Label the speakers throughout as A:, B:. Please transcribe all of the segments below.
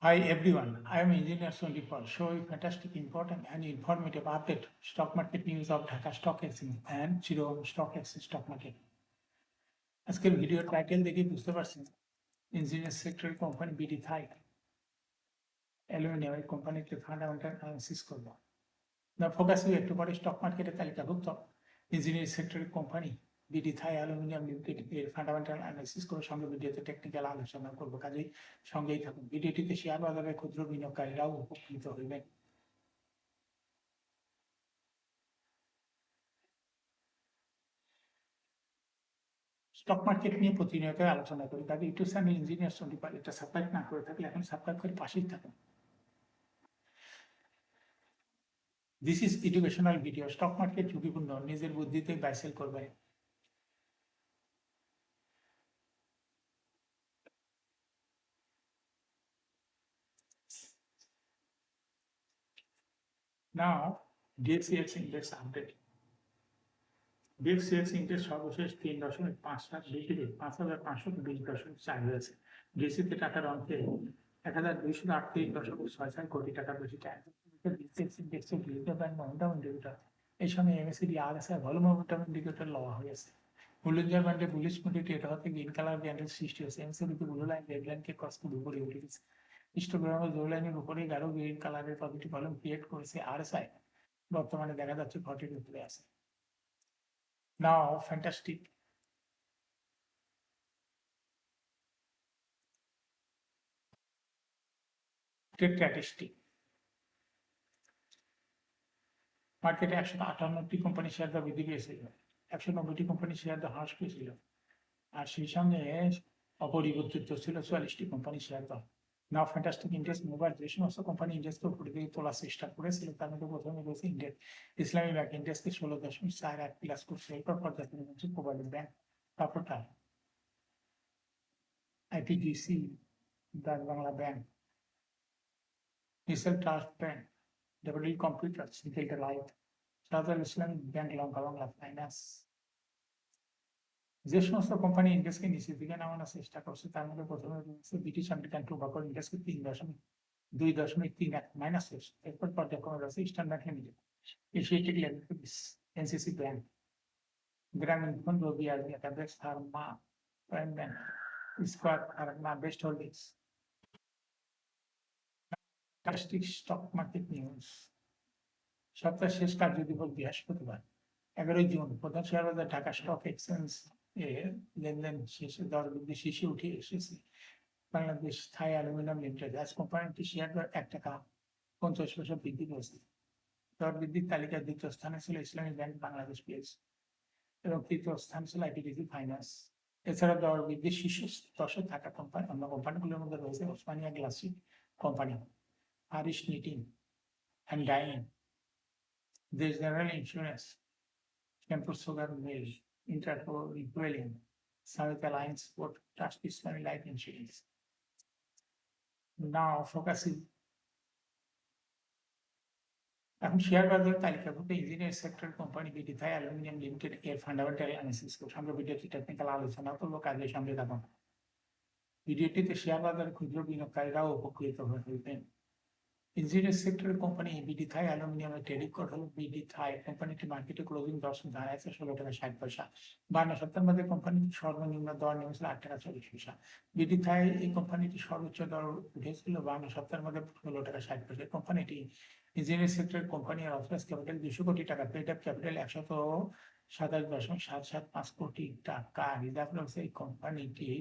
A: Hi everyone, I am Engineer Sondipal, showing fantastic, important and informative update stock market news of Dhaka Stock Exchange and Chittagong Stock Exchange stock market. আজকের video title দেখে বুঝতে পারছেন engineer sector company BD Thai aluminium এই কোম্পানিতে fundamental analysis করব। না focus হয়ে একটু পরে স্টক মার্কেটে তালিকাভুক্ত ইঞ্জিনিয়ার সেক্টরের company BD Thai aluminium limited এর ফান্ডামেন্টাল অ্যানালিসিস করে সঙ্গে ভিডিওতে টেকনিক্যাল আলোচনা করবো, কাজেই সঙ্গেই থাকুন। ভিডিওটিতে শেয়ার বাজারের ক্ষুদ্র বিনিয়োগকারীরাও উপকৃত হইবেন। স্টক মার্কেট নিয়ে প্রতিনিয়ত আলোচনা করি, তাদের ইউটিউব চ্যানেল ইঞ্জিনিয়ার সন্দীপাল এটা সাবস্ক্রাইব না করে থাকলে এখন সাবস্ক্রাইব করে পাশেই থাকুন। This is educational video. Stock market ঝুঁকিপূর্ণ, নিজের বুদ্ধিতে বাই সেল করবে। নাও ডিএক্সিএক্স ইন্ডেক্স আপডেট। ডিএক্সিএক্স ইন্ডেক্স সর্বশেষ 3.5 ডিগ্রি 5,520.4 হয়েছে। ডিএসিতে টাকার অঙ্কে 1,238.66 কোটি টাকার বেশি টাকা। ডিএক্সিএক্স ইন্ডেক্সের বিরুদ্ধে ব্যাংক মোমেন্টাম ইন্ডিকেটর, এই সময় MACD RSI volume momentum indicator লওয়া হয়েছে। বুলিঞ্জার ব্যান্ডে বুলিশ কোয়ান্টিটি এটা হতে গ্রিন কালার ব্যান্ডের সৃষ্টি হয়েছে। এমএসিডিতে ব্লু লাইন রেড লাইনকে ক্রস করে উপরে উঠে গেছে। হিস্টোগ্রামের ব্লু লাইনের উপরে গাঢ় গ্রিন কালারের পজিটিভ ভলিউম ক্রিয়েট করেছে আরএসআই, বর্তমানে দেখা যাচ্ছে 40 উপরে আছে। নাও ফ্যান্টাস্টিক স্ট্যাটিস্টিক। মার্কেটে 158টি কোম্পানি শেয়ার দর বৃদ্ধি পেয়েছিল, 190টি কোম্পানি শেয়ার দর হ্রাস পেয়েছিল, আর সেই সঙ্গে অপরিবর্তিত ছিল 44টি কোম্পানি শেয়ার দর। নাও ফ্যান্টাস্টিক ইন্ডেক্স মোবাইল যে সমস্ত কোম্পানি ইন্ডেক্সকে উপরে দিকে তোলার চেষ্টা করেছিল তার মধ্যে প্রথমে রয়েছে ইন্ডেক্স ইসলামী ব্যাংক, ইন্ডেক্সকে 16.48 প্লাস করছে। এরপর পর্যায়ক্রমে হচ্ছে মোবাইল ব্যাংক, তারপরটা আইপিডিসি, ডাক বাংলা ব্যাংক, ডিসেল ট্রাস্ট ব্যাংক, ডব্লিউ কম্পিউটার, সিকেলটা light, Shahjalal Islamic bank, Lanka Bangla finance. যে সমস্ত কোম্পানি ইন্ডেক্সকে নিচের দিকে নামানোর চেষ্টা করছে তার মধ্যে প্রথমে রয়েছে ব্রিটিশ আমেরিকান টোবাকো, ইন্ডেক্সকে 2.31 মাইনাস হয়েছে। এরপর পর্যায়ক্রমে রয়েছে eastern bank limited, Asiatic laboratories, NCC bank, গ্রামীণ ফোন, রবি আরবি, apex Pharma, prime bank, square Pharma, best holdings. Stock market news. সপ্তাহের শেষ কার্যদিবস বৃহস্পতিবার 11 জুন। প্রধান শেয়ার বাজার ঢাকা স্টক এক্সচেঞ্জ এ লেনদেন শেষে দর বৃদ্ধি শীর্ষে উঠে এসেছে বাংলাদেশ থাই অ্যালুমিনিয়াম লিমিটেড। আজ কোম্পানিটি শেয়ার দর 1 টাকা 50 পয়সা বৃদ্ধি পেয়েছে। দর বৃদ্ধির তালিকায় দ্বিতীয় স্থানে ছিল ইসলামী ব্যাংক বাংলাদেশ পিএলসি এবং তৃতীয় স্থান ছিল আইপিডিসি ফাইন্যান্স। এছাড়া দর বৃদ্ধির শীর্ষ 10-এ থাকা কোম্পানি অন্য কোম্পানিগুলোর মধ্যে রয়েছে ওসমানিয়া গ্লাসিক কোম্পানি, আরিশ knitting and dyeing, Desh general insurance, Campus Sugar Mill, Interpol Dwelling, South Alliance Port Trust Islamic Life Insurance. Now focusing এখন শেয়ার বাজার তালিকাভুক্ত engineer sector company BD Thai aluminium limited এর ফান্ডামেন্টাল অ্যানালিসিস করব। সঙ্গে ভিডিওটি টেকনিক্যাল আলোচনা করবো, কাজের সঙ্গে থাকুন। ভিডিওটিতে শেয়ার বাজারের ক্ষুদ্র বিনিয়োগকারীরাও উপকৃত হইবেন। ইঞ্জিনিয়ার সেক্টরের কোম্পানি বিডি থাই অ্যালুমিনিয়ামের ট্রেডিং কোড হলো বিডি থাই। কোম্পানিটি মার্কেটে ক্লোজিং দর দাঁড়াচ্ছে 16 টাকা 60 পয়সা। 52 সপ্তাহের মধ্যে কোম্পানিটির সর্বনিম্ন দর নেমেছিল 8 টাকা 40 পয়সা। বিডি থাই এই কোম্পানিটি সর্বোচ্চ দর উঠেছিল 52 সপ্তাহের মধ্যে 16 টাকা 60 পয়সা। কোম্পানিটি ইঞ্জিনিয়ার সেক্টরের কোম্পানি আর অথরাইজ ক্যাপিটাল 200 কোটি টাকা, পেড আপ ক্যাপিটাল 127.775 কোটি টাকা, রিজার্ভ রয়েছে এই কোম্পানিটির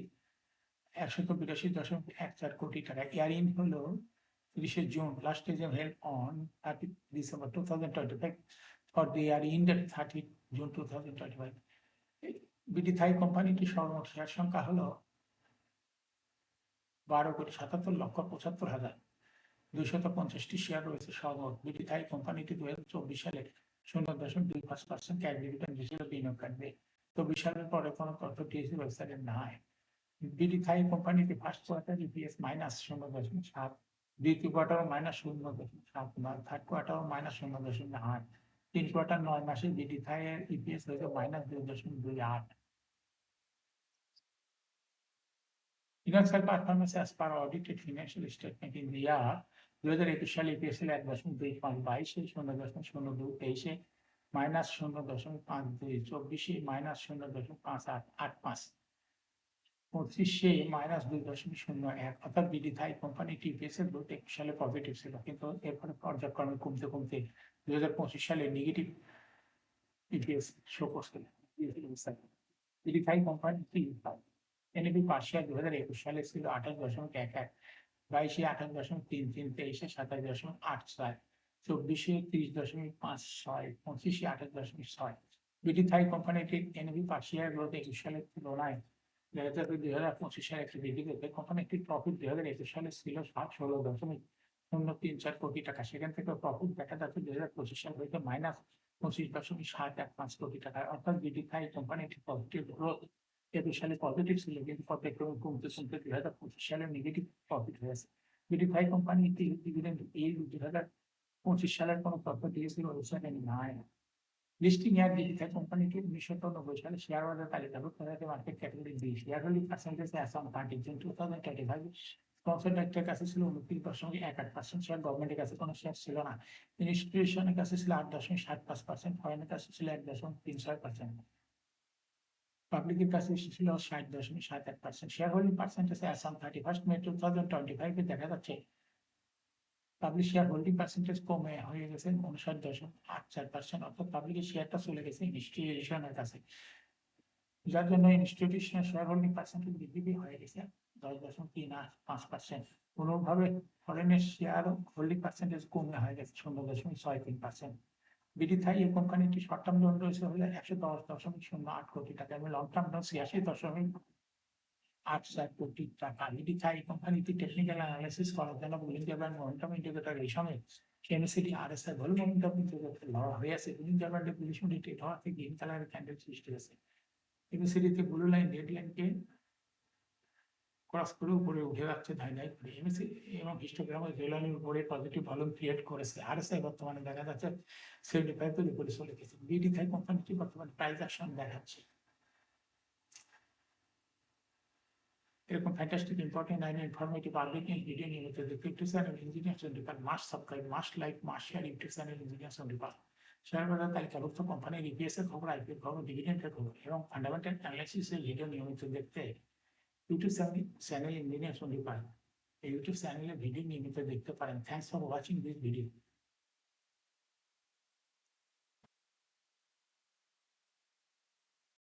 A: 182.14 কোটি টাকা। ইয়ার-ইন হলো 30 June. Last exam held on 30 December 2025 for the year ended 30 June 2025. BD Thai কোম্পানিটির সর্বমোট শেয়ার সংখ্যা হলো 12,77,75,250 শেয়ার রয়েছে সর্বমোট। বিডি থাই কোম্পানিটি 2024 সালে 0.25% ক্যাশ ডিভিডেন্ড হিসেবে বিনিয়োগ করবে। 24 সালের পরে কোনো তথ্য টিএসসি ওয়েবসাইটে নাই। বিডি থাই কোম্পানিটি ফার্স্ট কোয়ার্টার ইপিএস -0.7, দ্বিতীয় কোয়ার্টার -0.7, থার্ড কোয়ার্টার -0.8, 3 কোয়ার্টার 9 মাসে বিডি থাই এর ইপিএস হয়েছে -2.28। Financial performance as per audited financial statement in the year 2021 সালে EPS ছিল 1.25 0.02 মাইনাস 0.52 মাইনাস 0.5885 25 মাইনাস 2.01 অর্থাৎ বিডি থাই কোম্পানিটি EPS এর গ্রোথ 21 সালে পজিটিভ ছিল, কিন্তু এরপরে পর্যায়ক্রমে কমতে কমতে 2025 সালে নেগেটিভ EPS শো করছিল। বিডি থাই কোম্পানিটি এনএবি পার শেয়ার 2021 সালে ছিল 28.11, 22-এ 28.33, 23-এ 27.84, 24-এ 30.56, 25-এ 28.6। বিডি থাই কোম্পানিটির এনএবি পার শেয়ার গ্রোথ 21 সালের তুলনায় 2025 সালে একটি বৃদ্ধি পেতে কোম্পানিটির প্রফিট 2021 সালে ছিল 16.034 কোটি টাকা। সেখান থেকে প্রফিট দেখা যাচ্ছে 2025 সাল হইতে মাইনাস 25.715 কোটি টাকা। অর্থাৎ বিডি থাই কোম্পানিটির পজিটিভ গ্রোথ 21 সালে পজিটিভ ছিল, কিন্তু পর্যায়ক্রমে কমতে কমতে 2025 সালে নেগেটিভ প্রফিট হয়েছে। বিডি থাই কোম্পানিটি ডিভিডেন্ড yield 2025 সালের কোনো তথ্য দিয়েছিল ওয়েবসাইটে নাই। লিস্টিং এর বিডি থাই কোম্পানিটি 1993 সালে শেয়ার বাজার তালিকাভুক্ত হয়েছে market capital B। Share holding percentage as on 30 June 2025 sponsor ডাইরেক্টরের কাছে ছিল 29.18%, শেয়ার গভর্নমেন্টের কাছে কোনো শেয়ার ছিল না। ইনস্টিটিউশনের কাছে ছিল 8.75%, ফরেনের কাছে ছিল 1.36%, পাবলিকের কাছে ছিল 60.71%। Share holding percentage as on 31 মে 2025 এ দেখা যাচ্ছে পাবলিক শেয়ার হোল্ডিং পার্সেন্টেজ কমে হয়ে গেছে 59.84%, অর্থাৎ পাবলিকের শেয়ারটা চলে গেছে ইনস্টিটিউশনের কাছে, যার জন্য ইনস্টিটিউশনাল শেয়ার হোল্ডিং পার্সেন্টেজ বৃদ্ধি হয়ে গেছে 10.35%। কোনোভাবে ফরেনের শেয়ার হোল্ডিং পার্সেন্টেজ কমে হয়ে গেছে 0.63%। বিডি থাই এই কোম্পানিটি শর্ট টার্ম লোন রয়েছে হলে 110.08 কোটি টাকা এবং লং টার্ম লোন 86.84 কোটি টাকা। বিডি থাই কোম্পানিটি টেকনিক্যাল অ্যানালাইসিস করার জন্য বুলিঞ্জার ব্যান্ড মোমেন্টাম ইন্ডিকেটর এই সময় কেএমসিডি আরএসআই ভলিউম মোমেন্টাম ইন্ডিকেটর ধরা হয়ে আছে। বুলিঞ্জার ব্যান্ডে বুলিশ মোমেন্টাম ধরা থেকে গ্রিন কালারের ক্যান্ডেল সৃষ্টি হয়েছে। এমএসিডিতে ব্লু লাইন রেড লাইনকে ক্রস করে উপরে উঠে যাচ্ছে ধাই ধাই করে। এমএসি এবং হিস্টোগ্রামের রেড লাইনের উপরে পজিটিভ ভলিউম ক্রিয়েট করেছে। আরএসআই বর্তমানে দেখা যাচ্ছে 75 এর উপরে চলে গেছে। বিডি থাই কোম্পানিটি বর্তমানে প্রাইস অ্যাকশন দেখাচ্ছে। এরকম fantastic important and informative updating video নিয়মিত দেখতে YouTube channel engineers on depart must subscribe, must like, must share YouTube channel engineers on depart. Share বাজার তালিকাভুক্ত কোম্পানির ইপিএস এর খবর, আইপিও খবর, ডিভিডেন্ডের খবর এবং ফান্ডামেন্টাল অ্যানালাইসিসের ভিডিও নিয়মিত দেখতে YouTube channel engineers on depart এই ইউটিউব চ্যানেলে ভিডিও নিয়মিত দেখতে পারেন। Thanks for watching this video.